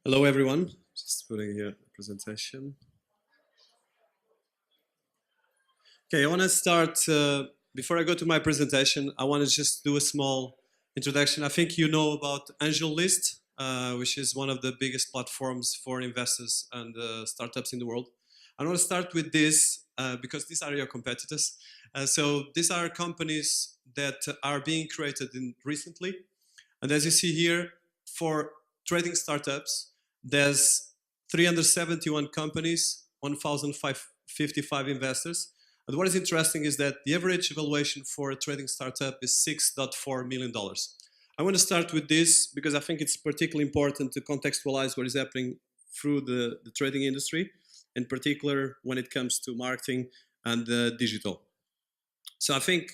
Hello, everyone. Just putting here a presentation. Okay, I want to start. Before I go to my presentation, I want to just do a small introduction. I think you know about AngelList, which is one of the biggest platforms for investors and startups in the world. I want to start with this because these are your competitors. So these are companies that are being created recently. And as you see here, for trading startups, there's 371 companies, 1,555 investors. And what is interesting is that the average valuation for a trading startup is $6.4 million. I want to start with this because I think it's particularly important to contextualize what is happening through the trading industry, in particular when it comes to marketing and digital. So I think,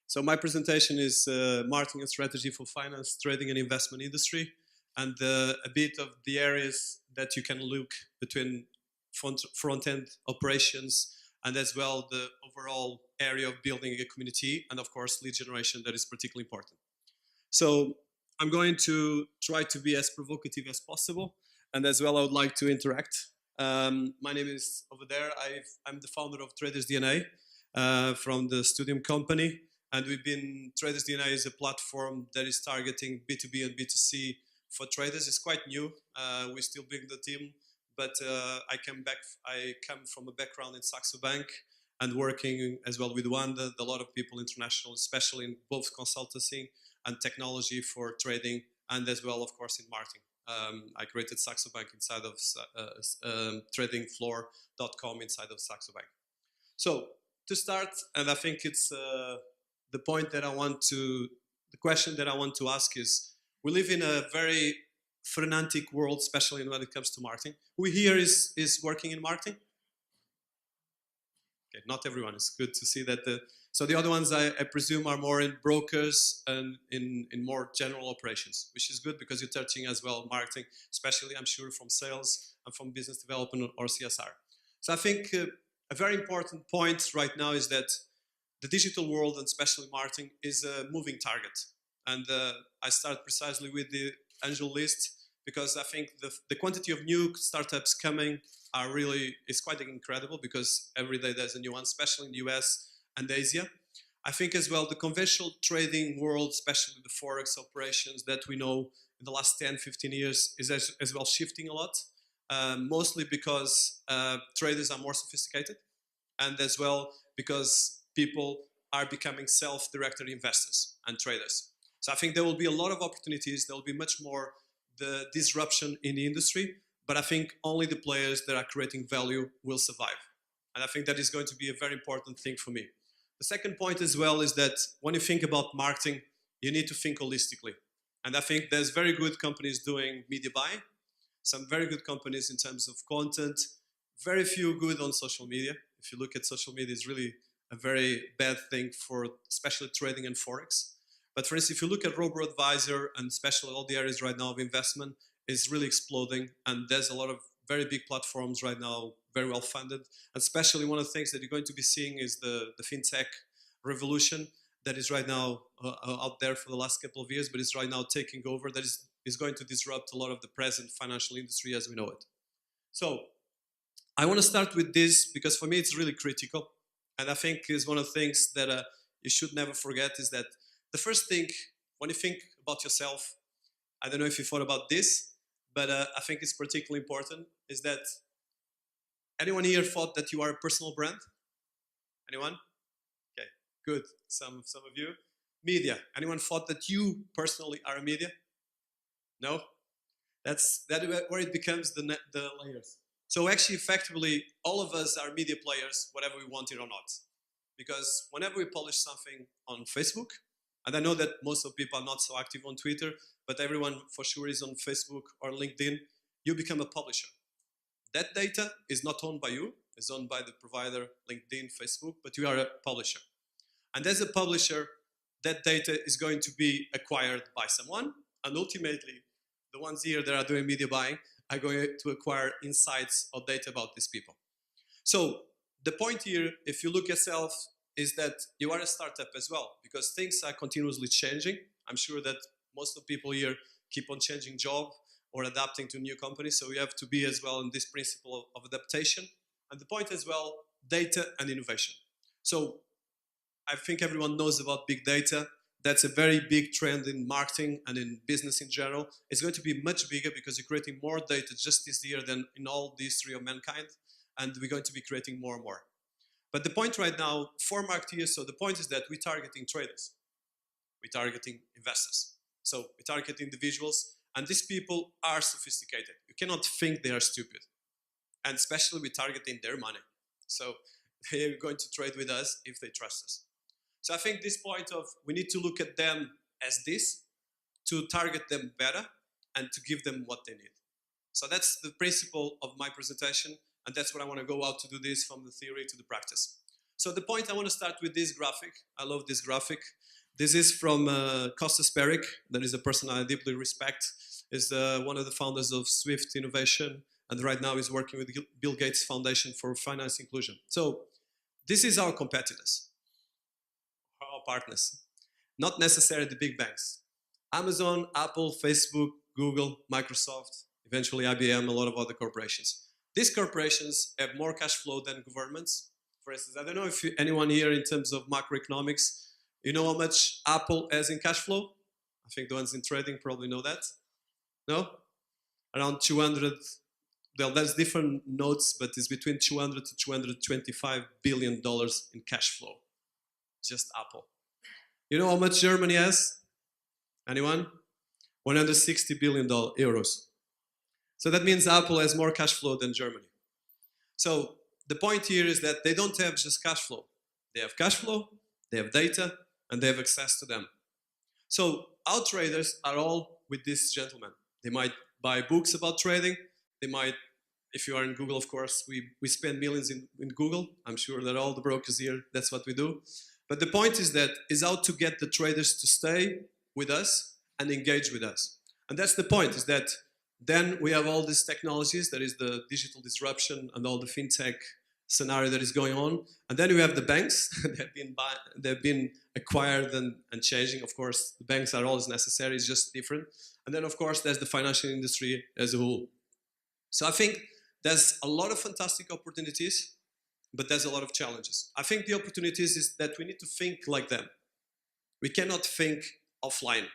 so my presentation is marketing and strategy for finance, trading and investment industry, and a bit of the areas that you can look between front-end operations and as well the overall area of building a community and of course lead generation that is particularly important. So I'm going to try to be as provocative as possible, and as well I would like to interact. My name is over there. I'm the founder of Traders DNA from the Studium company, and Traders DNA is a platform that is targeting B2B and B2C for traders. It's quite new. We're still building the team, but I come from a background in Saxo Bank and working as well with Wanda, a lot of people international, especially in both consultancy and technology for trading, and as well, of course, in marketing. I created Saxo Bank inside of tradingfloor.com inside of Saxo Bank. So to start, and I think it's the question that I want to ask is, we live in a very frenetic world, especially when it comes to marketing. Who here is working in marketing? Okay, not everyone. It's good to see that. So the other ones, I presume, are more in brokers and in more general operations, which is good because you're touching as well marketing, especially, I'm sure, from sales and from business development or CSR. So I think a very important point right now is that the digital world, and especially marketing, is a moving target. And I start precisely with the AngelList because I think the quantity of new startups coming is quite incredible, because every day there's a new one, especially in the US and Asia. I think as well the conventional trading world, especially the Forex operations that we know in the last 10, 15 years, is as well shifting a lot, mostly because traders are more sophisticated, and as well because people are becoming self-directed investors and traders. So I think there will be a lot of opportunities. There will be much more the disruption in the industry, but I think only the players that are creating value will survive. And I think that is going to be a very important thing for me. The second point as well is that when you think about marketing, you need to think holistically. And I think there's very good companies doing media buying, some very good companies in terms of content, very few good on social media. If you look at social media, it's really a very bad thing for especially trading and Forex. But for instance, if you look at robo-advisor, and especially all the areas right now of investment, is really exploding. And there's a lot of very big platforms right now, very well funded. And especially one of the things that you're going to be seeing is the fintech revolution that is right now out there for the last couple of years, but is right now taking over. That is going to disrupt a lot of the present financial industry as we know it. So I want to start with this because for me it's really critical. And I think is one of the things that you should never forget is that the first thing, when you think about yourself, I don't know if you thought about this, but I think it's particularly important, is that anyone here thought that you are a personal brand? Anyone? Okay, good. Some of you. Media. Anyone thought that you personally are a media? No? That's where it becomes the layers. So actually, effectively, all of us are media players, whatever we want it or not. Because whenever we publish something on Facebook, and I know that most of people are not so active on Twitter, but everyone for sure is on Facebook or LinkedIn, you become a publisher. That data is not owned by you, it's owned by the provider, LinkedIn, Facebook, but you are a publisher. And as a publisher, that data is going to be acquired by someone, and ultimately, the ones here that are doing media buying are going to acquire insights or data about these people. So the point here, if you look yourself, is that you are a startup as well, because things are continuously changing. I'm sure that most of the people here keep on changing job or adapting to new companies. So we have to be as well in this principle of adaptation. And the point as well, data and innovation. So I think everyone knows about big data. That's a very big trend in marketing and in business in general. It's going to be much bigger because you're creating more data just this year than in all the history of mankind. And we're going to be creating more and more. But the point right now for marketeers, so the point is that we're targeting traders. We're targeting investors. So we target individuals, and these people are sophisticated. You cannot think they are stupid. And especially we're targeting their money. So they're going to trade with us if they trust us. So I think this point of we need to look at them as this, to target them better, and to give them what they need. So that's the principle of my presentation, and that's what I want to go out to do this from the theory to the practice. So the point, I want to start with this graphic. I love this graphic. This is from Kostas Peric, that is a person I deeply respect, is one of the founders of Swift Innovation, and right now is working with Bill Gates Foundation for Finance Inclusion. So this is our competitors, our partners, not necessarily the big banks. Amazon, Apple, Facebook, Google, Microsoft, eventually IBM, a lot of other corporations. These corporations have more cash flow than governments. For instance, I don't know if anyone here in terms of macroeconomics, you know how much Apple has in cash flow? I think the ones in trading probably know that. No? Around 200, well, there's different notes, but it's between 200 to 225 billion dollars in cash flow. Just Apple. You know how much Germany has? Anyone? 160 billion euros. So that means Apple has more cash flow than Germany. So the point here is that they don't have just cash flow. They have cash flow, they have data, and they have access to them. So our traders are all with this gentleman. They might buy books about trading. They might, if you are in Google, of course, we spend millions in Google. I'm sure that all the brokers here, that's what we do. But the point is how to get the traders to stay with us and engage with us. And that's the point, is that then we have all these technologies, that is the digital disruption and all the fintech scenario that is going on. And then we have the banks they've been acquired and changing. Of course, the banks are always necessary, it's just different. And then, of course, there's the financial industry as a whole. So I think there's a lot of fantastic opportunities, but there's a lot of challenges. I think the opportunities is that we need to think like them. We cannot think offline.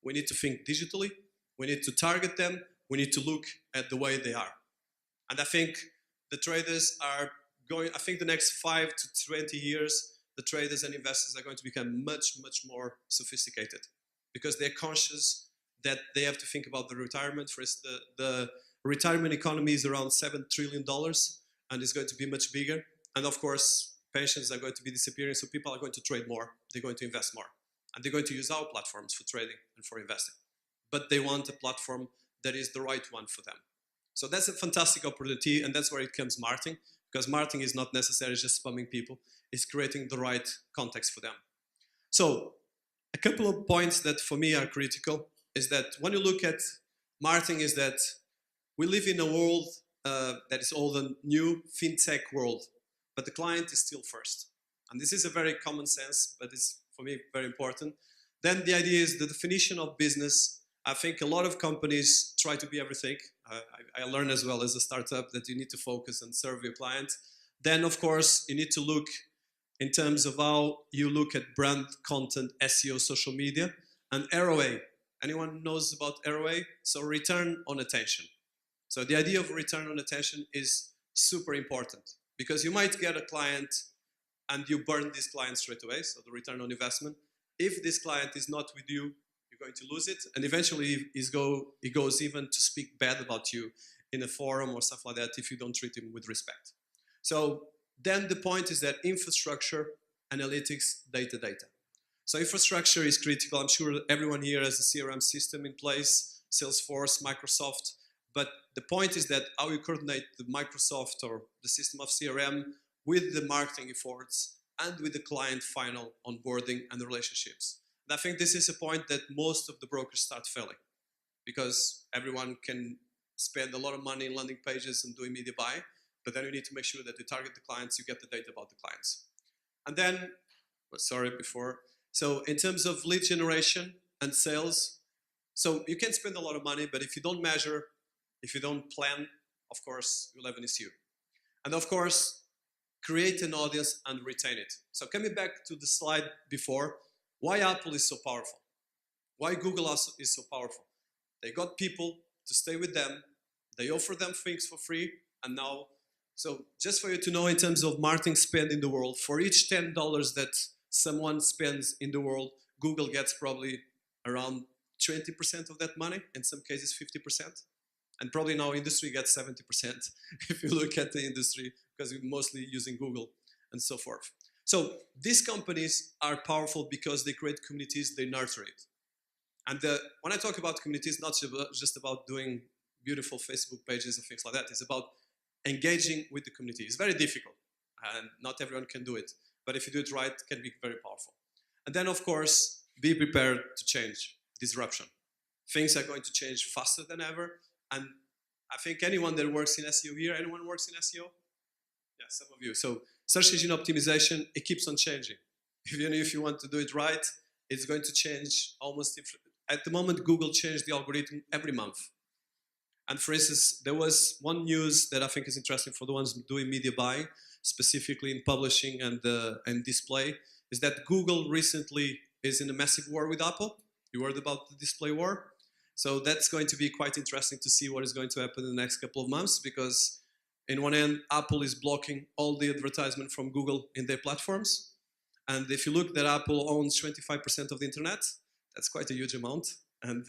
We need to think digitally. We need to target them. We need to look at the way they are. And I think the traders are going, I think the next 5 to 20 years, the traders and investors are going to become much, much more sophisticated because they're conscious that they have to think about the retirement. For instance, the retirement economy is around $7 trillion and it's going to be much bigger. And of course, pensions are going to be disappearing, so people are going to trade more, they're going to invest more. And they're going to use our platforms for trading and for investing. But they want a platform that is the right one for them. So that's a fantastic opportunity, and that's where it comes marketing, because marketing is not necessarily just spamming people, it's creating the right context for them. So a couple of points that for me are critical is that when you look at marketing is that we live in a world that is all the new fintech world, but the client is still first. And this is a very common sense, but it's for me very important. Then the idea is the definition of business. I think a lot of companies try to be everything. I learned as well as a startup that you need to focus and serve your client. Then, of course, you need to look in terms of how you look at brand content, SEO, social media, and ROA. Anyone knows about ROA? So return on attention. So the idea of return on attention is super important because you might get a client and you burn this client straight away, so the return on investment. If this client is not with you, you're going to lose it, and eventually he goes even to speak bad about you in a forum or stuff like that if you don't treat him with respect. So then the point is that infrastructure, analytics, data. So infrastructure is critical. I'm sure everyone here has a CRM system in place, Salesforce, Microsoft, but the point is that how you coordinate the Microsoft or the system of CRM with the marketing efforts and with the client final onboarding and the relationships. And I think this is a point that most of the brokers start failing because everyone can spend a lot of money in landing pages and doing media buy, but then you need to make sure that you target the clients, you get the data about the clients. And then, so in terms of lead generation and sales, So you can spend a lot of money, but if you don't measure, if you don't plan, of course, you'll have an issue. And of course, create an audience and retain it. So coming back to the slide before, why Apple is so powerful? Why Google also is so powerful? They got people to stay with them, they offer them things for free, and now, so just for you to know in terms of marketing spend in the world, for each $10 that someone spends in the world, Google gets probably around 20% of that money, in some cases 50%. And probably in our industry gets 70% if you look at the industry, because we're mostly using Google and so forth. So these companies are powerful because they create communities, they nurture it. And when I talk about communities, not just about doing beautiful Facebook pages and things like that. It's about engaging with the community. It's very difficult, and not everyone can do it. But if you do it right, it can be very powerful. And then, of course, be prepared to change, disruption. Things are going to change faster than ever. And I think anyone that works in SEO here, anyone works in SEO? Yeah, some of you. So search engine optimization, it keeps on changing. Even if you want to do it right, it's going to change almost. At the moment, Google changed the algorithm every month. And for instance, there was one news that I think is interesting for the ones doing media buying, specifically in publishing and display, is that Google recently is in a massive war with Apple. You heard about the display war? So that's going to be quite interesting to see what is going to happen in the next couple of months, because in one end, Apple is blocking all the advertisement from Google in their platforms. And if you look that Apple owns 25% of the internet, that's quite a huge amount. And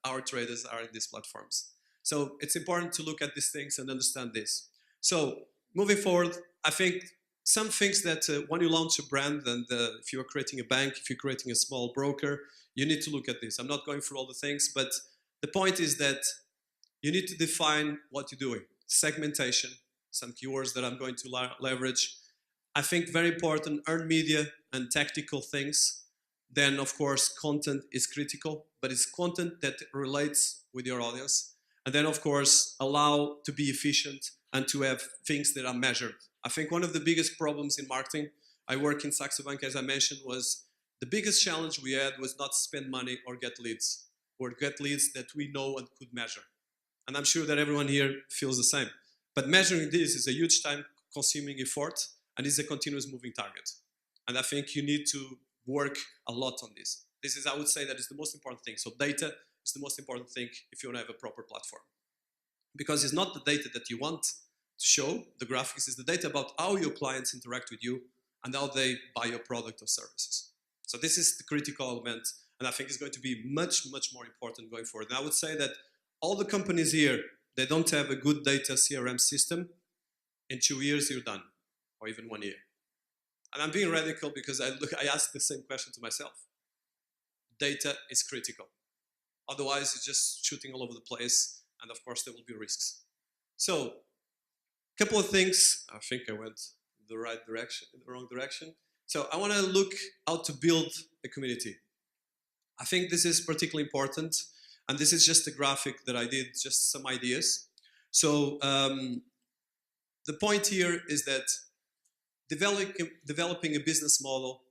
our traders are in these platforms. So it's important to look at these things and understand this. So moving forward, I think some things that when you launch a brand, and if you're creating a bank, if you're creating a small broker, you need to look at this. I'm not going through all the things, but the point is that you need to define what you're doing. Segmentation, some keywords that I'm going to leverage. I think very important, earned media and tactical things. Then, of course, content is critical, but it's content that relates with your audience. And then, of course, allow to be efficient and to have things that are measured. I think one of the biggest problems in marketing, I work in Saxo Bank, as I mentioned, was the biggest challenge we had was not spend money or get leads that we know and could measure. And I'm sure that everyone here feels the same. But measuring this is a huge time-consuming effort, and it's a continuous moving target. And I think you need to work a lot on this. This is, I would say, that is the most important thing. So data is the most important thing if you want to have a proper platform. Because it's not the data that you want to show, the graphics, is the data about how your clients interact with you and how they buy your product or services. So this is the critical element, and I think it's going to be much, much more important going forward. And I would say that all the companies here, they don't have a good data CRM system. In 2 years, you're done, or even 1 year. And I'm being radical because I ask the same question to myself. Data is critical. Otherwise, it's just shooting all over the place, and of course, there will be risks. So, a couple of things. I think I went the right direction, in the wrong direction. So, I want to look how to build a community. I think this is particularly important, and this is just a graphic that I did, just some ideas. So, the point here is that developing a business model,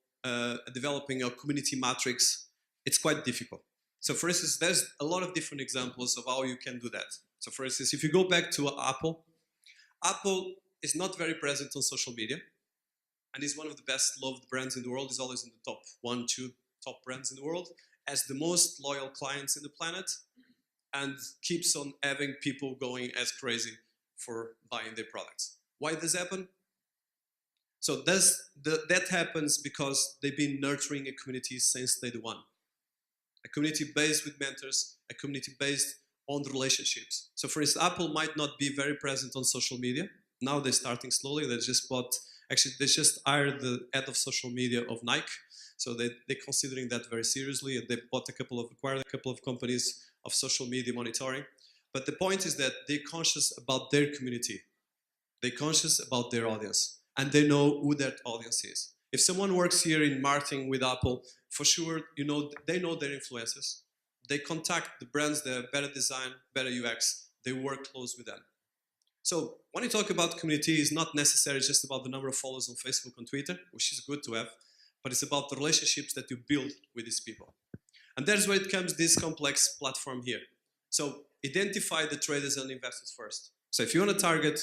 developing a community matrix, it's quite difficult. So for instance, there's a lot of different examples of how you can do that. So for instance, if you go back to Apple, Apple is not very present on social media, and is one of the best loved brands in the world, is always in the top 1, 2 top brands in the world, has the most loyal clients in the planet, and keeps on having people going as crazy for buying their products. Why does that happen? So that happens because they've been nurturing a community since day one. A community based with mentors, a community based on the relationships. So for instance, Apple might not be very present on social media. Now they're starting slowly. They just hired the head of social media of Nike. So they're considering that very seriously, and they acquired a couple of companies of social media monitoring. But the point is that they're conscious about their community. They're conscious about their audience, and they know who that audience is. If someone works here in marketing with Apple, for sure, they know their influencers. They contact the brands that have better design, better UX. They work close with them. So when you talk about community, it's not necessarily just about the number of followers on Facebook and Twitter, which is good to have, but it's about the relationships that you build with these people. And there's where it comes this complex platform here. So identify the traders and investors first. So if you want to target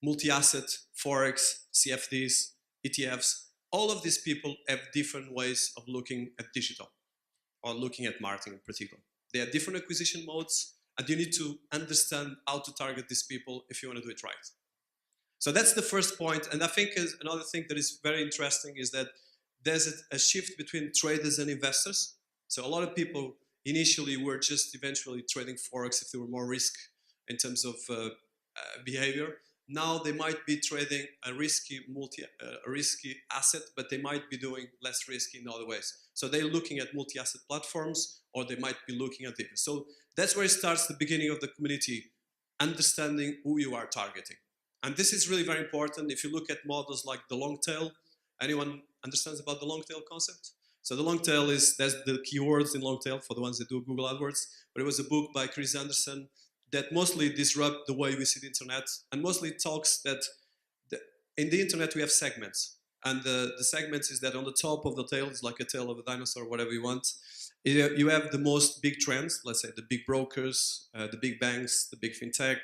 multi-asset, Forex, CFDs, ETFs, all of these people have different ways of looking at digital or looking at marketing in particular. They have different acquisition modes, and you need to understand how to target these people if you want to do it right. So that's the first point. And I think another thing that is very interesting is that there's a shift between traders and investors. So a lot of people initially were just eventually trading Forex if there were more risk in terms of behavior. Now they might be trading a risky asset, but they might be doing less risky in other ways. So they're looking at multi-asset platforms, or they might be looking at different. So that's where it starts the beginning of the community, understanding who you are targeting. And this is really very important. If you look at models like the long tail, anyone understands about the long tail concept? So the long tail there's the keywords in long tail for the ones that do Google AdWords, but it was a book by Chris Anderson that mostly disrupt the way we see the internet, and mostly talks that in the internet we have segments. And the segments is that on the top of the tail is like a tail of a dinosaur, whatever you want. You have the most big trends, let's say the big brokers, the big banks, the big fintech,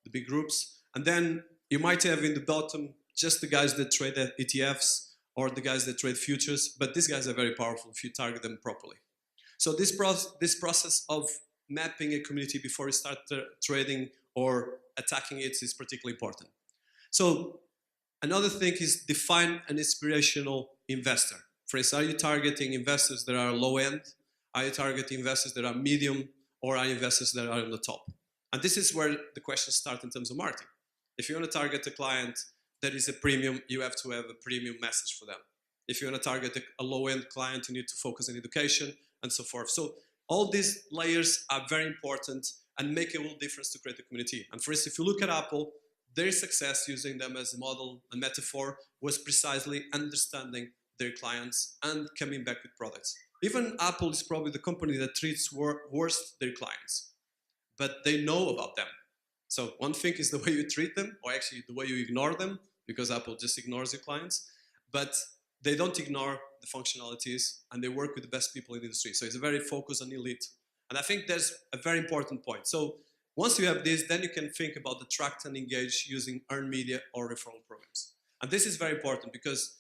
the big groups. And then you might have in the bottom just the guys that trade ETFs or the guys that trade futures, but these guys are very powerful if you target them properly. So this process of mapping a community before you start trading or attacking it is particularly important. So another thing is define an inspirational investor. For instance, are you targeting investors that are low end? Are you targeting investors that are medium? Or are you investors that are on the top? And this is where the questions start in terms of marketing. If you want to target a client that is a premium, you have to have a premium message for them. If you want to target a low-end client, you need to focus on education and so forth. So all these layers are very important and make a real difference to create a community. And for instance, if you look at Apple, their success using them as a model and metaphor was precisely understanding their clients and coming back with products. Even Apple is probably the company that treats worst their clients, but they know about them. So one thing is the way you treat them, or actually the way you ignore them, because Apple just ignores your clients, but they don't ignore the functionalities, and they work with the best people in the industry. So it's a very focused on elite. And I think that's a very important point. So once you have this, then you can think about attract and engage using earned media or referral programs. And this is very important because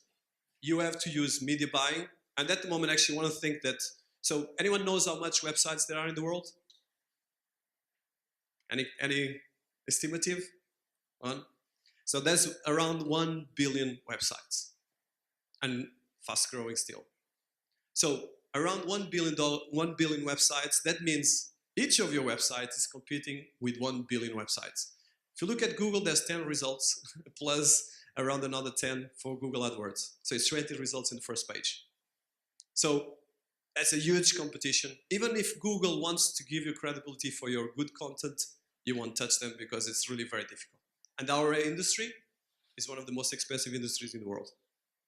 you have to use media buying. And at the moment, actually, I want to think that, so anyone knows how much websites there are in the world? Any estimative one? So there's around 1 billion websites and fast growing still. So around 1 billion websites, that means each of your websites is competing with 1 billion websites. If you look at Google, there's 10 results plus around another 10 for Google AdWords. So it's 20 results in the first page. So that's a huge competition. Even if Google wants to give you credibility for your good content, you won't touch them because it's really very difficult. And our industry is one of the most expensive industries in the world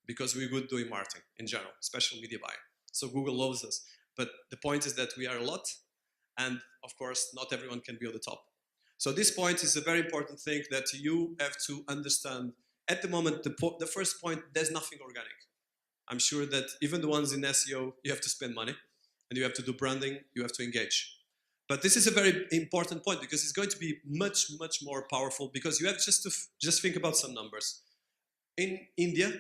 because we're good doing marketing in general, especially media buying. So Google loves us. But the point is that we are a lot, and of course, not everyone can be on the top. So this point is a very important thing that you have to understand. At the moment, the first point, there's nothing organic. I'm sure that even the ones in SEO, you have to spend money, and you have to do branding, you have to engage. But this is a very important point because it's going to be much, much more powerful because you have just think about some numbers. In India,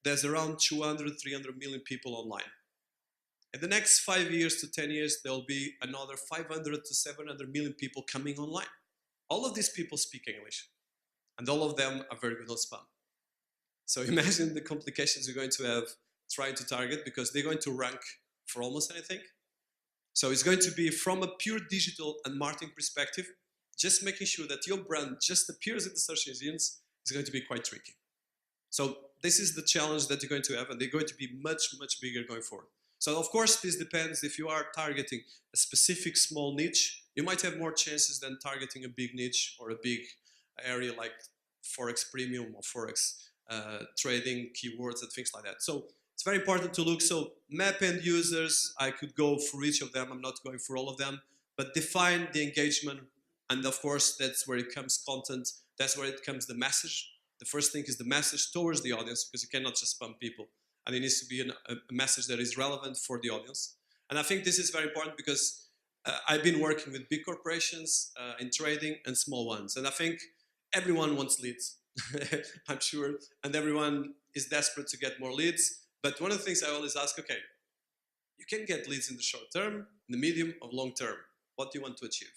there's around 200, 300 million people online. In the next 5 years to 10 years, there'll be another 500 to 700 million people coming online. All of these people speak English, and all of them are very good on spam. So imagine the complications you're going to have trying to target because they're going to rank for almost anything. So it's going to be from a pure digital and marketing perspective, just making sure that your brand just appears in the search engines is going to be quite tricky. So this is the challenge that you're going to have, and they're going to be much, much bigger going forward. So of course, this depends. If you are targeting a specific small niche, you might have more chances than targeting a big niche or a big area like Forex Premium or Forex trading, keywords and things like that. So it's very important to look. So map end users, I could go for each of them. I'm not going for all of them, but define the engagement. And of course, that's where it comes content. That's where it comes the message. The first thing is the message towards the audience because you cannot just spam people. And it needs to be a message that is relevant for the audience. And I think this is very important because I've been working with big corporations in trading and small ones. And I think everyone wants leads, I'm sure. And everyone is desperate to get more leads. But one of the things I always ask, okay, you can get leads in the short term, in the medium, or long term. What do you want to achieve?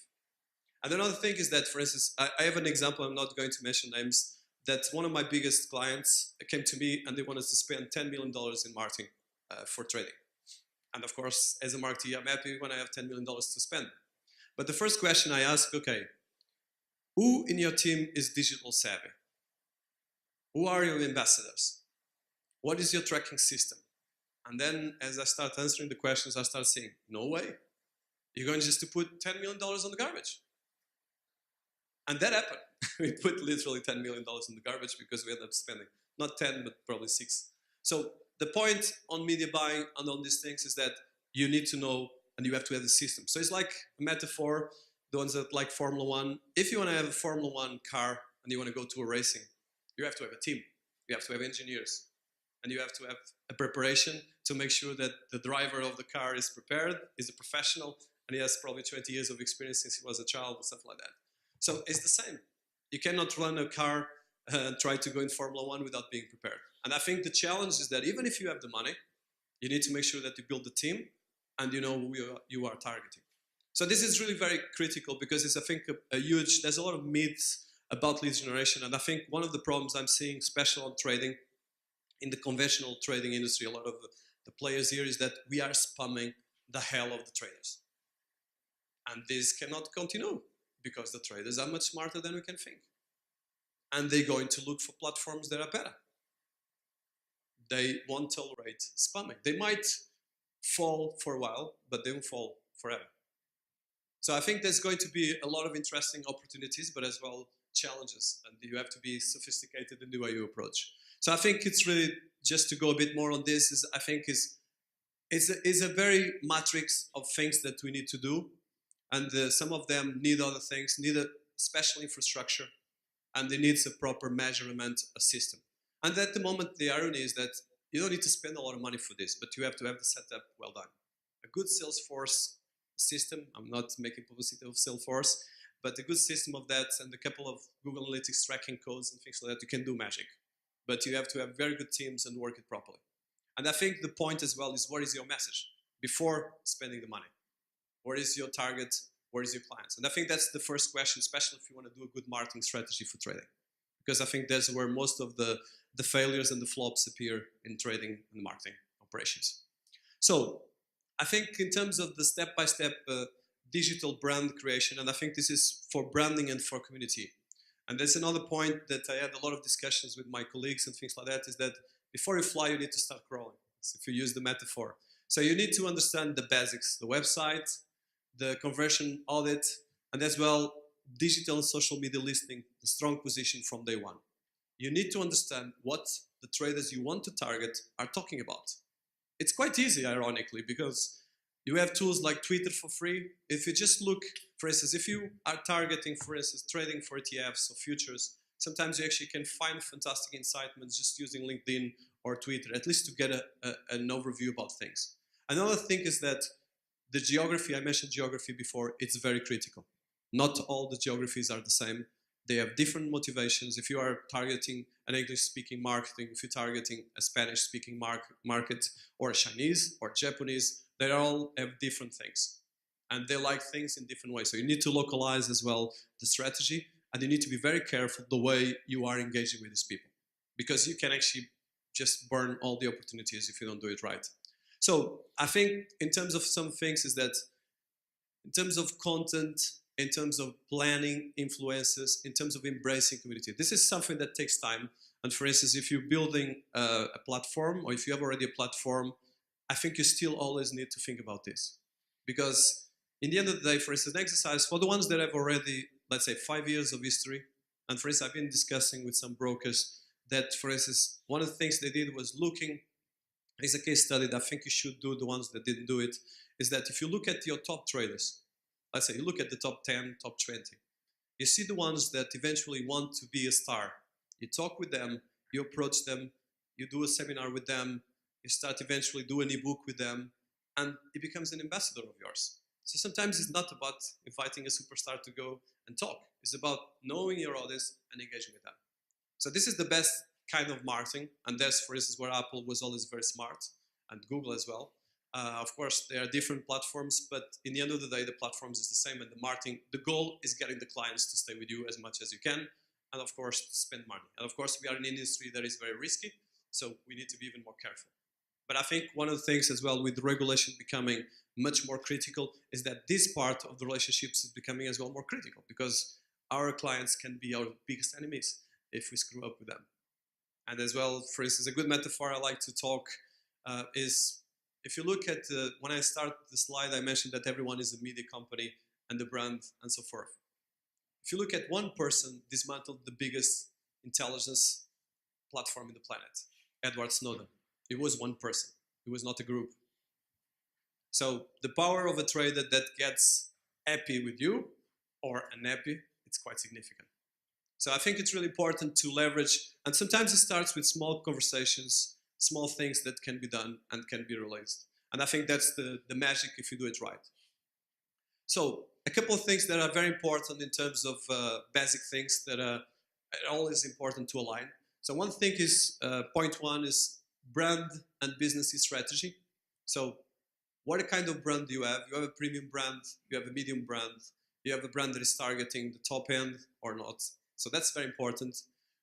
And another thing is that, for instance, I have an example, I'm not going to mention names, that one of my biggest clients came to me and they wanted to spend $10 million in marketing for trading. And of course, as a marketer, I'm happy when I have $10 million to spend. But the first question I ask, okay, who in your team is digital savvy? Who are your ambassadors? What is your tracking system? And then as I start answering the questions, I start saying, no way. You're going just to put $10 million on the garbage. And that happened. We put literally $10 million in the garbage because we ended up spending, not 10, but probably 6. So the point on media buying and on these things is that you need to know and you have to have the system. So it's like a metaphor, the ones that like Formula One. If you want to have a Formula One car and you want to go to a racing, you have to have a team. You have to have engineers. And you have to have a preparation to make sure that the driver of the car is prepared, is a professional, and he has probably 20 years of experience since he was a child and stuff like that. So it's the same. You cannot run a car and try to go in Formula One without being prepared. And I think the challenge is that even if you have the money, you need to make sure that you build the team and you know who you are targeting. So this is really very critical because it's, I think, there's a lot of myths about lead generation. And I think one of the problems I'm seeing, especially on trading, in the conventional trading industry, a lot of the players here is that we are spamming the hell of the traders. And this cannot continue because the traders are much smarter than we can think. And they're going to look for platforms that are better. They won't tolerate spamming. They might fall for a while, but they won't fall forever. So I think there's going to be a lot of interesting opportunities, but as well challenges. And you have to be sophisticated in the way you approach. So I think it's really, just to go a bit more on this, I think is a very matrix of things that we need to do. And some of them need other things, need a special infrastructure, and they need a proper measurement system. And at the moment, the irony is that you don't need to spend a lot of money for this, but you have to have the setup well done. A good Salesforce system, I'm not making publicity of Salesforce, but a good system of that and a couple of Google Analytics tracking codes and things like that, you can do magic. But you have to have very good teams and work it properly. And I think the point as well is, what is your message before spending the money? Where is your target? Where is your clients? And I think that's the first question, especially if you want to do a good marketing strategy for trading. Because I think that's where most of the failures and the flops appear in trading and marketing operations. So I think in terms of the step-by-step digital brand creation, and I think this is for branding and for community. And there's another point that I had a lot of discussions with my colleagues and things like that, is that before you fly, you need to start crawling, so if you use the metaphor. So you need to understand the basics, the website, the conversion audit, and as well, digital and social media listing, the strong position from day one. You need to understand what the traders you want to target are talking about. It's quite easy, ironically, because you have tools like Twitter for free. If you just look, for instance, if you are targeting, for instance, trading for ETFs or futures, sometimes you actually can find fantastic incitements just using LinkedIn or Twitter, at least to get an overview about things. Another thing is that the geography, I mentioned geography before, it's very critical. Not all the geographies are the same. They have different motivations. If you are targeting an English-speaking marketing, if you're targeting a Spanish-speaking market, or a Chinese or Japanese, they all have different things. And they like things in different ways. So you need to localize as well the strategy, and you need to be very careful the way you are engaging with these people. Because you can actually just burn all the opportunities if you don't do it right. So I think in terms of some things is that in terms of content, in terms of planning influences, in terms of embracing community, this is something that takes time. And for instance, if you're building a platform, or if you have already a platform, I think you still always need to think about this. Because in the end of the day, for instance, an exercise for the ones that have already, let's say, 5 years of history, and for instance, I've been discussing with some brokers that, for instance, one of the things they did was looking, is a case study that I think you should do, the ones that didn't do it, is that if you look at your top traders, let's say you look at the top 10, top 20, you see the ones that eventually want to be a star. You talk with them, you approach them, you do a seminar with them, you start eventually do an ebook with them, and it becomes an ambassador of yours. So sometimes it's not about inviting a superstar to go and talk. It's about knowing your audience and engaging with them. So this is the best kind of marketing, and that's, for instance, where Apple was always very smart, and Google as well. Of course, there are different platforms, but in the end of the day, the platforms is the same, and the marketing, the goal is getting the clients to stay with you as much as you can, and of course, to spend money. And of course, we are in an industry that is very risky, so we need to be even more careful. But I think one of the things as well with regulation becoming much more critical is that this part of the relationships is becoming as well more critical, because our clients can be our biggest enemies if we screw up with them. And as well, for instance, a good metaphor I like to talk is, if you look at, when I start the slide, I mentioned that everyone is a media company and the brand and so forth. If you look at one person dismantled the biggest intelligence platform in the planet, Edward Snowden. It was one person. It was not a group. So the power of a trader that gets happy with you or unhappy, it's quite significant. So I think it's really important to leverage, and sometimes it starts with small conversations, small things that can be done and can be released. And I think that's the magic if you do it right. So a couple of things that are very important in terms of basic things that are always important to align. So one thing is, point one is brand and business strategy. So what kind of brand do you have? You have a premium brand, you have a medium brand, you have a brand that is targeting the top end or not. So that's very important.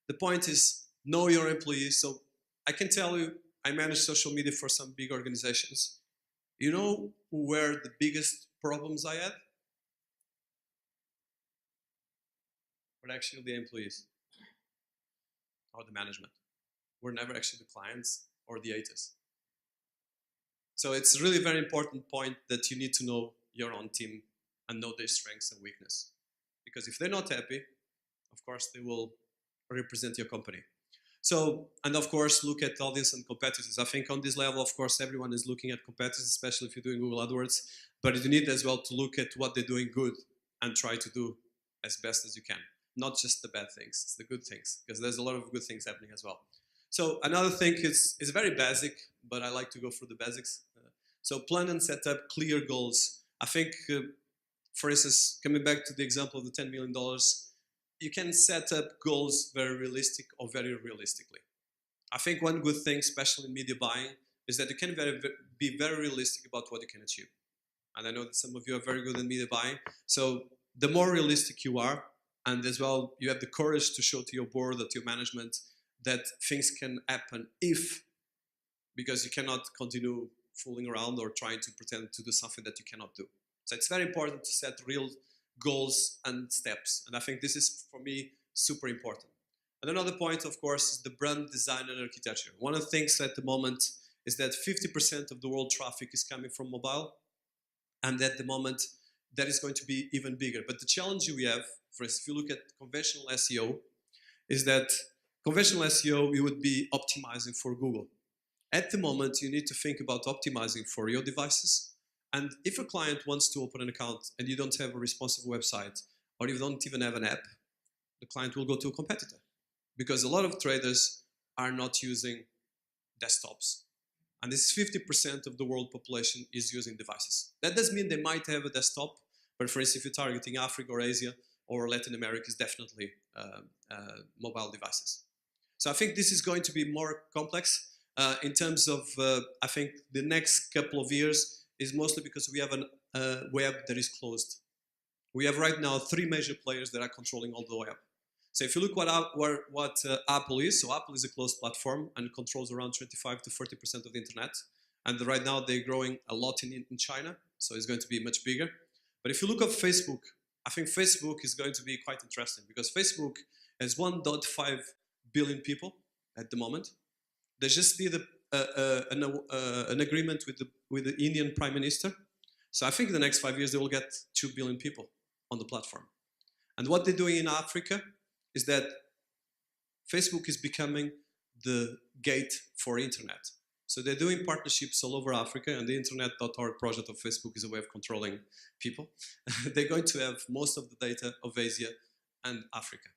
The point is, know your employees. So I can tell you, I manage social media for some big organizations. You know who were the biggest problems I had? Were actually the employees or the management. Were never actually the clients or the haters. So it's really a very important point that you need to know your own team and know their strengths and weakness. Because if they're not happy, of course, they will represent your company. So, and of course, look at audience and competitors. I think on this level, of course, everyone is looking at competitors, especially if you're doing Google AdWords. But you need as well to look at what they're doing good and try to do as best as you can. Not just the bad things, it's the good things, because there's a lot of good things happening as well. So another thing is very basic, but I like to go through the basics. So plan and set up clear goals. I think, for instance, coming back to the example of the $10 million, you can set up goals very realistic or very realistically. I think one good thing, especially in media buying, is that you can be very realistic about what you can achieve. And I know that some of you are very good in media buying. So the more realistic you are, and as well, you have the courage to show to your board or to your management that things can happen if, because you cannot continue fooling around or trying to pretend to do something that you cannot do. So it's very important to set real goals and steps. And I think this is, for me, super important. And another point, of course, is the brand design and architecture. One of the things at the moment is that 50% of the world traffic is coming from mobile. And at the moment, that is going to be even bigger. But the challenge we have, for instance, if you look at conventional SEO, is that conventional SEO, you would be optimizing for Google. At the moment, you need to think about optimizing for your devices. And if a client wants to open an account and you don't have a responsive website, or you don't even have an app, the client will go to a competitor. Because a lot of traders are not using desktops. And this 50% of the world population is using devices. That does mean they might have a desktop, but for instance, if you're targeting Africa or Asia or Latin America, it's definitely mobile devices. So I think this is going to be more complex in terms of, I think the next couple of years is mostly because we have a web that is closed. We have right now 3 major players that are controlling all the web. So if you look what Apple is, so Apple is a closed platform and controls around 25 to 40% of the internet. And right now they're growing a lot in China, so it's going to be much bigger. But if you look at Facebook, I think Facebook is going to be quite interesting because Facebook has 1.5 billion people at the moment. They just did an agreement with the Indian Prime Minister. So I think in the next 5 years they will get 2 billion people on the platform. And what they're doing in Africa is that Facebook is becoming the gate for internet. So they're doing partnerships all over Africa, and the internet.org project of Facebook is a way of controlling people. They're going to have most of the data of Asia and Africa,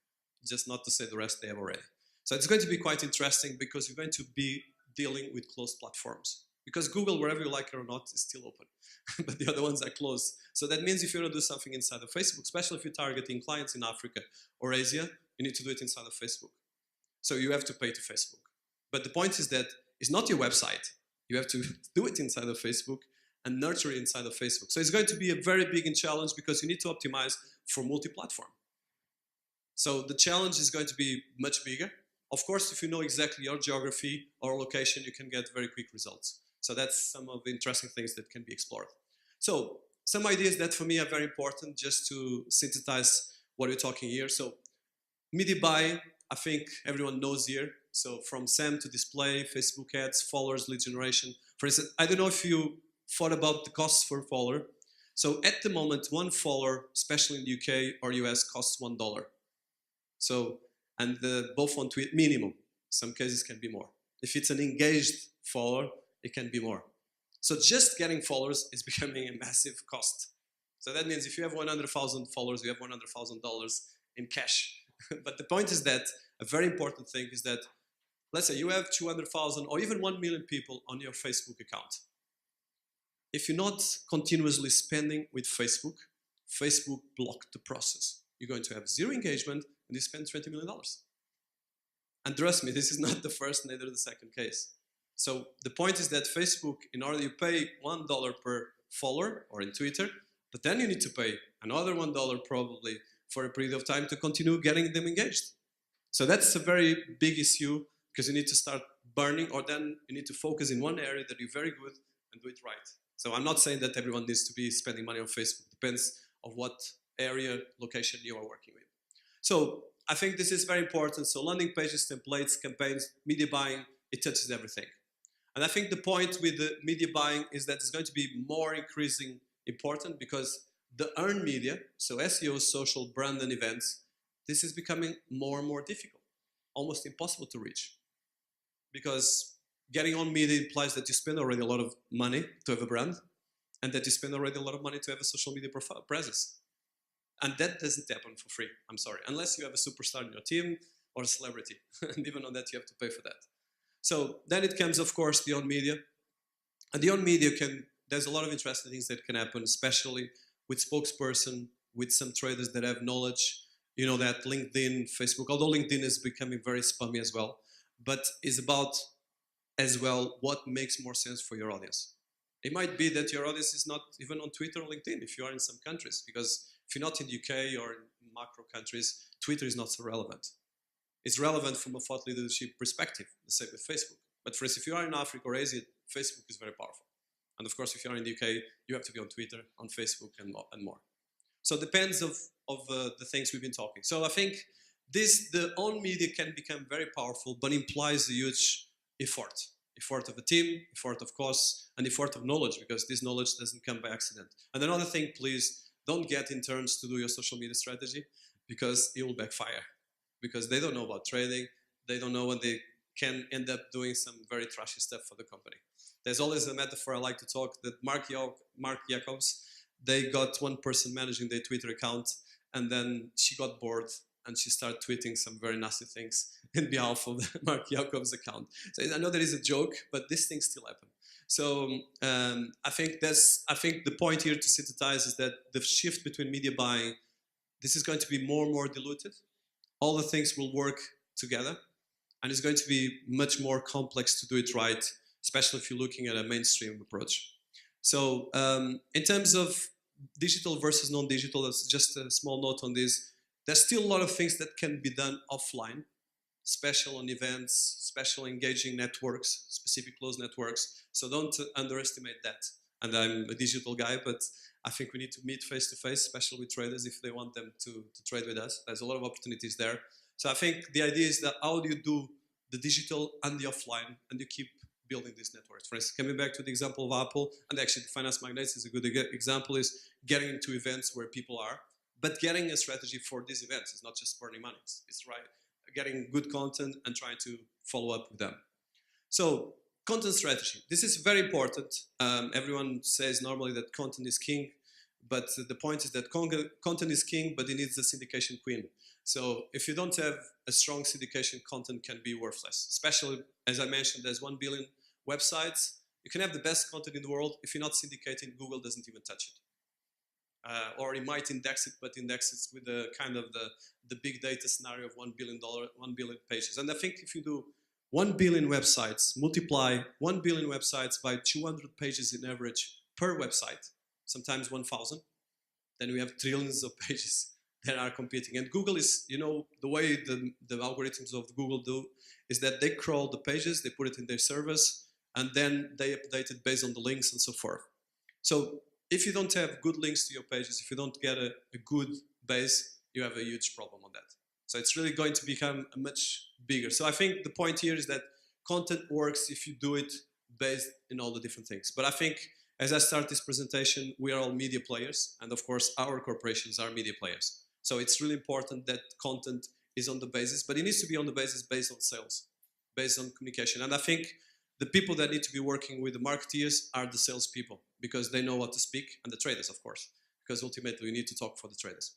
just not to say the rest they have already. So it's going to be quite interesting because you're going to be dealing with closed platforms. Because Google, wherever you like it or not, is still open, but the other ones are closed. So that means if you want to do something inside of Facebook, especially if you're targeting clients in Africa or Asia, you need to do it inside of Facebook. So you have to pay to Facebook. But the point is that it's not your website. You have to do it inside of Facebook and nurture it inside of Facebook. So it's going to be a very big challenge because you need to optimize for multi-platform. So the challenge is going to be much bigger. Of course, if you know exactly your geography or location, you can get very quick results. So that's some of the interesting things that can be explored. So some ideas that for me are very important just to synthesize what we're talking here. So media buying, I think everyone knows here. So from SEM to display, Facebook ads, followers, lead generation. For instance, I don't know if you thought about the costs for a follower. So at the moment, one follower, especially in the UK or US, costs $1. So, and both on Twitter, minimum. Some cases can be more. If it's an engaged follower, it can be more. So just getting followers is becoming a massive cost. So that means if you have 100,000 followers, you have $100,000 in cash. But the point is that a very important thing is that, let's say you have 200,000 or even 1 million people on your Facebook account. If you're not continuously spending with Facebook, Facebook blocked the process. You're going to have zero engagement and you spend $20 million. And trust me, this is not the first, neither the second case. So the point is that Facebook, in order you pay $1 per follower or in Twitter, but then you need to pay another $1 probably for a period of time to continue getting them engaged. So that's a very big issue because you need to start burning, or then you need to focus in one area that you're very good and do it right. So I'm not saying that everyone needs to be spending money on Facebook. Depends on what area, location you are working with. So I think this is very important. So landing pages, templates, campaigns, media buying, it touches everything. And I think the point with the media buying is that it's going to be more increasing important because the earned media, so SEO, social, brand, and events, this is becoming more and more difficult, almost impossible to reach. Because getting on media implies that you spend already a lot of money to have a brand, and that you spend already a lot of money to have a social media presence. And that doesn't happen for free, I'm sorry, unless you have a superstar in your team or a celebrity. And even on that, you have to pay for that. So then it comes, of course, the owned media. And the owned media there's a lot of interesting things that can happen, especially with spokesperson, with some traders that have knowledge. You know that LinkedIn, Facebook, although LinkedIn is becoming very spammy as well, but is about as well what makes more sense for your audience. It might be that your audience is not even on Twitter or LinkedIn if you are in some countries, because if you're not in the UK or in macro countries, Twitter is not so relevant. It's relevant from a thought leadership perspective, the same with Facebook. But for instance, if you are in Africa or Asia, Facebook is very powerful. And of course, if you are in the UK, you have to be on Twitter, on Facebook, and more. So it depends of the things we've been talking. So I think the own media can become very powerful, but implies a huge effort. Effort of a team, effort of course, and effort of knowledge, because this knowledge doesn't come by accident. And another thing, please, don't get interns to do your social media strategy, because it will backfire. Because they don't know about trading, they don't know, and they can end up doing some very trashy stuff for the company. There's always a metaphor I like to talk that Mark Jacobs, they got one person managing their Twitter account, and then she got bored and she started tweeting some very nasty things in behalf of the Mark Jacobs account. So I know that is a joke, but these things still happen. So I think the point here to synthesize is that the shift between media buying, this is going to be more and more diluted. All the things will work together, and it's going to be much more complex to do it right, especially if you're looking at a mainstream approach. So in terms of digital versus non-digital, that's just a small note on this. There's still a lot of things that can be done offline, special on events, special engaging networks, specific closed networks. So don't underestimate that. And I'm a digital guy, but I think we need to meet face-to-face, especially with traders, if they want them to trade with us. There's a lot of opportunities there. So I think the idea is that how do you do the digital and the offline, and you keep building these networks. For instance, coming back to the example of Apple, and actually the finance magnates is a good example, is getting into events where people are, but getting a strategy for these events. It's not just burning money. It's right, getting good content and trying to follow up with them. So content strategy. This is very important. Everyone says normally that content is king, but the point is that content is king, but it needs a syndication queen. So if you don't have a strong syndication, content can be worthless. Especially, as I mentioned, there's 1 billion websites. You can have the best content in the world. If you're not syndicating, Google doesn't even touch it. Or it might index it, but index it with the kind of the big data scenario of $1 billion pages. And I think if you do 1 billion websites, multiply 1 billion websites by 200 pages in average per website, sometimes 1,000, then we have trillions of pages that are competing. And Google is, you know, the way the algorithms of Google do is that they crawl the pages, they put it in their servers, and then they update it based on the links and so forth. So if you don't have good links to your pages, if you don't get a good base, you have a huge problem on that. So it's really going to become much bigger. So I think the point here is that content works if you do it based in all the different things. But I think as I start this presentation, we are all media players. And of course, our corporations are media players. So it's really important that content is on the basis, but it needs to be on the basis based on sales, based on communication. And I think the people that need to be working with the marketeers are the salespeople, because they know what to speak, and the traders, of course, because ultimately we need to talk for the traders.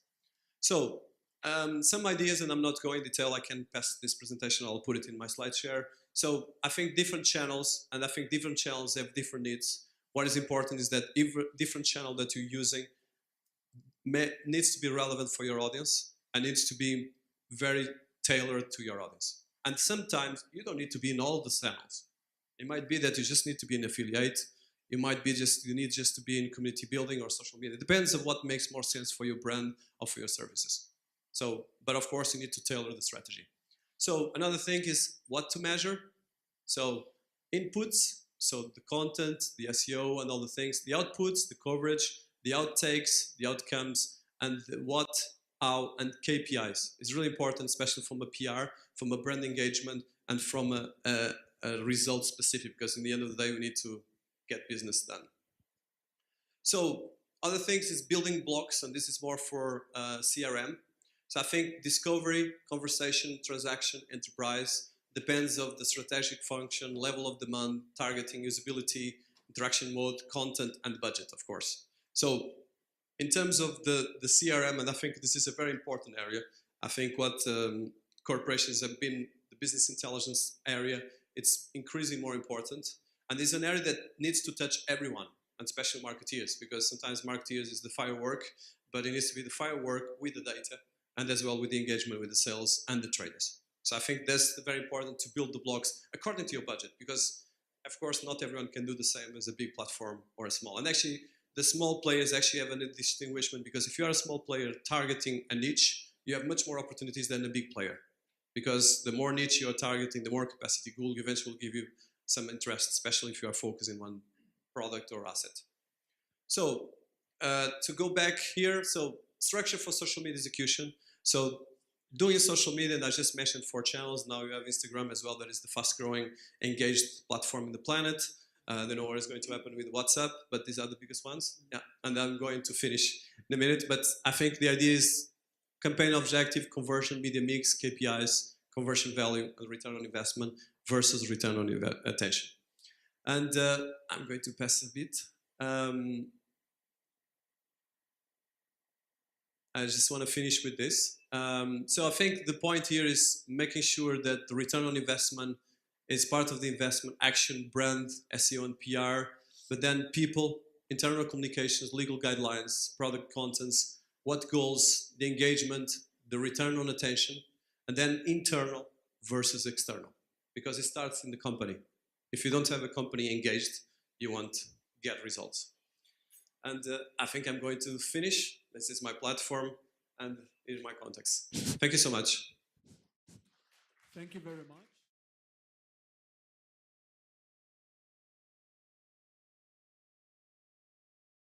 So some ideas, and I'm not going into detail. I can pass this presentation. I'll put it in my slide share. So I think different channels, and I think different channels have different needs. What is important is that every different channel that you're using needs to be relevant for your audience and needs to be very tailored to your audience. And sometimes you don't need to be in all the channels. It might be that you just need to be an affiliate. You might be you need just to be in community building or social media. It depends on what makes more sense for your brand or for your services. So, but of course you need to tailor the strategy. So another thing is what to measure. So inputs, so the content, the SEO and all the things, the outputs, the coverage, the outtakes, the outcomes, and the what, how, and KPIs is really important, especially from a PR, from a brand engagement, and from a result specific, because in the end of the day, we need to get business done. So other things is building blocks, and this is more for CRM. So I think discovery, conversation, transaction, enterprise depends on the strategic function, level of demand, targeting, usability, interaction mode, content, and budget, of course. So in terms of the CRM, and I think this is a very important area, I think what corporations have been, the business intelligence area, it's increasingly more important. And it's an area that needs to touch everyone, and especially marketeers, because sometimes marketeers is the firework, but it needs to be the firework with the data, and as well with the engagement with the sales and the traders. So I think that's very important to build the blocks according to your budget, because of course not everyone can do the same as a big platform or a small. And actually the small players actually have a distinguishment, because if you are a small player targeting a niche, you have much more opportunities than a big player. Because the more niche you are targeting, the more capacity Google eventually will give you some interest, especially if you are focused in one product or asset. So to go back here, so structure for social media execution. So doing social media, and I just mentioned 4 channels. Now you have Instagram as well. That is the fast growing, engaged platform in the planet. I don't know what is going to happen with WhatsApp, but these are the biggest ones. Yeah, and I'm going to finish in a minute. But I think the idea is campaign objective, conversion, media mix, KPIs, conversion value, and return on investment versus return on attention. And I'm going to pass a bit. I just want to finish with this. So I think the point here is making sure that the return on investment is part of the investment action, brand, SEO and PR, but then people, internal communications, legal guidelines, product contents, what goals, the engagement, the return on attention, and then internal versus external, because it starts in the company. If you don't have a company engaged, you won't get results. And I think I'm going to finish. This is my platform, and here's my contacts. Thank you so much. Thank you very much.